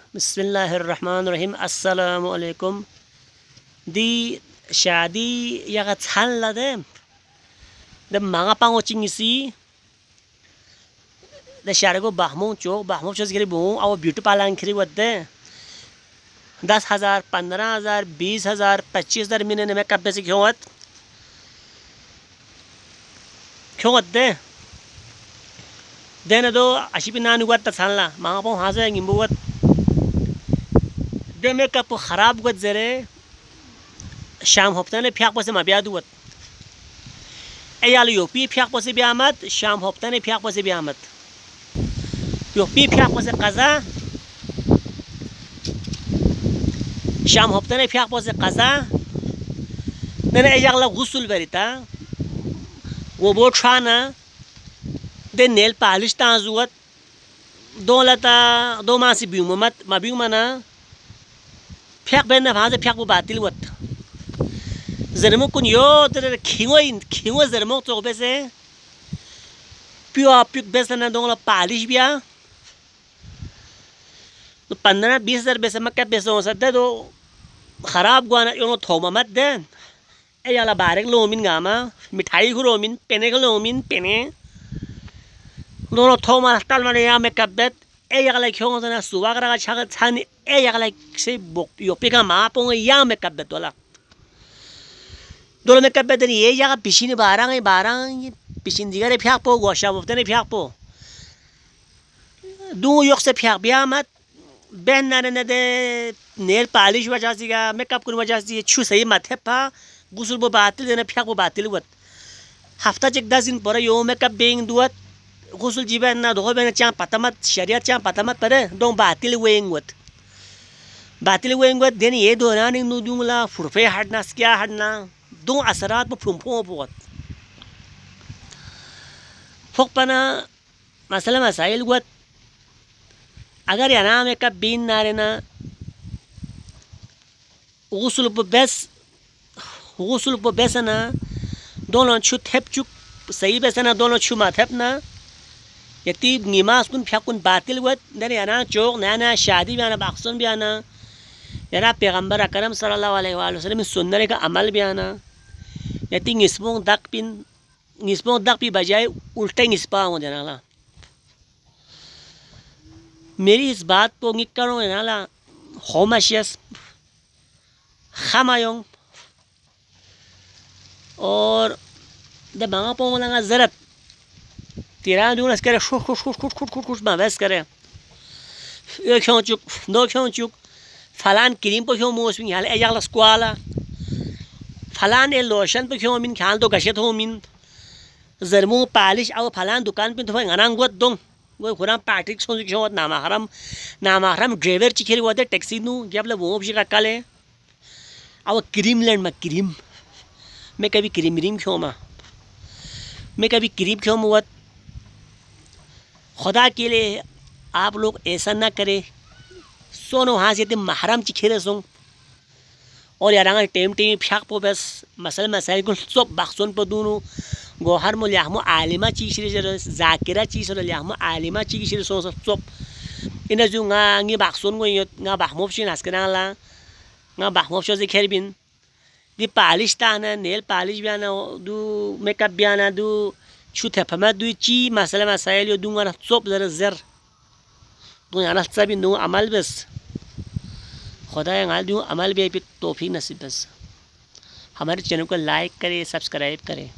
बिस्मिल्लाहिर्रहमानिर्रहीम अस्सलामु अलैकुम दी शादी या छान लदे द मांगा पांगो चिंगसी द शारे को बाहमो चोज गिरी बो आव ब्यूटी पार्लर खरी वदे 10,000 15,000 20,000 25,000 मिने में कब से क्यों दे देने दो अशी भी नानी वत छानला मांगा पांग हाजे गिम्बुवत दे मेकअप खराब गत जरे शाम हफ्ताने फ्याक पसे मा ब्यादुवत एयाल योपी फ्याक पसे ब्यामत शाम हफ्ताने फ्याक पसे ब्यामत योपी फ्याक पसे कजा शाम हफ्ताने फ्याक पसे कजा देने एयाल गुस्ल बेरिता वो बोट शाना दे नेल पालिश ताजुवत दो लता दो मासी ब्यूमत मा ब्यूमना फ्याक बेन भाजे फ्याक वो बातिल वत जरमो कुन यो तेरे खिंगो जरमो तो बेसे पियो पिक बेसे ना दोंगला पालिश बिया तो 15-20,000 बेसे मक्के बेसे हो सकते तो खराब गुआना योनो थोमा मत दे ए याला बारेक लोमिन गामा मिठाई को लोमिन पेने को लोमिन पेने दोनों थोमा तल माने या में कब्बत ए याला क्यों ना सुवा करा छाग छानी ए याला से योपी का मापोंगे या में कब्बत वाला दोनों में कब्बत नहीं ये याला पिशीने बारंग पिशीन दिगारे फ्याक पो गोशा वफ्ते ने फ्याक पो दो योक से फ्याक बिया मत बहन ना दे नेल पालिश वजह से का मेकअप कुन वजह से छु सही माथे पा गुसल बो बातिल देने फ्याक वो बातिल वत हफ्ता चेक 10 दिन पर यो मेकअप बेंग दुवत गुसल जीवन ना दो बेन चां पतमत शरीयत चां पतमत पर दो बातिल वेंग वत देने ये दोना नि नु दुंगला फुरफे हडना क्या हडना दो असरात बो फुंफो बोत फकपना मसला मसाइल वत अगर या नाम एक बीन नारेना गुसल बो बेसना दोनों छु थेप चुक सही बेसना दोनों छु मा थेप ना यति निमास कुन फ्याकुन बातिल वत देने या ना चोक ना शादी भी आना बाक्सन भी आना यारा पैगंबर अकरम सल्लल्लाहु अलैहि वसल्लम सुन्नत का अमल भी आना यति निस्पों दक पी बजाय उल्टे निस्पा हो जाना मेरी इस बात को निक करो नाला होमशियस खमायों और द मांगा पो लगा जरत तेरा दूरस करे खुश वैस करे एक क्यों चुक दो क्यों चुक फलान क्रीम पर क्यों मोस मिन हाल एजाला स्क्वाला फलान ए लोशन पर क्यों मिन ख्याल तो गशत हो मिन जरमो पालिश और फलान दुकान पे तो अनांग गोत दोंग वो खुरा पार्टिक सोच क्यों नामाहरम ड्राइवर चिखेरी वदे टैक्सी नु जब वो भी का कले और क्रीम लैंड में क्रीम मैं कभी क्रीम क्यों वत खुदा के लिए आप लोग ऐसा ना करे सोनो हाँ से महरम चिखेरे सोंग और यार टेम फ्याक पो बस मसाइल को सब बाक्सोन पर दूनो गोहर मो लियामो आलिमा चीज जाकिरा चीज लियामो आलिमा चीज सो सब इन जो ngi बाक्सोन गो बाहमो सिन हासकनाला बाहमो से खेरबिन दी पालिश ताना नेल पालिश बियाना दू मेकअप बियाना दू छुथे फमा दू ची मसाइल यो दूंगा सब जर दो याना सभी नो अमल बस खुदा यांगाल दूं अमल भी तौफीक नसीब बस हमारे चैनल को लाइक करें सब्सक्राइब करें।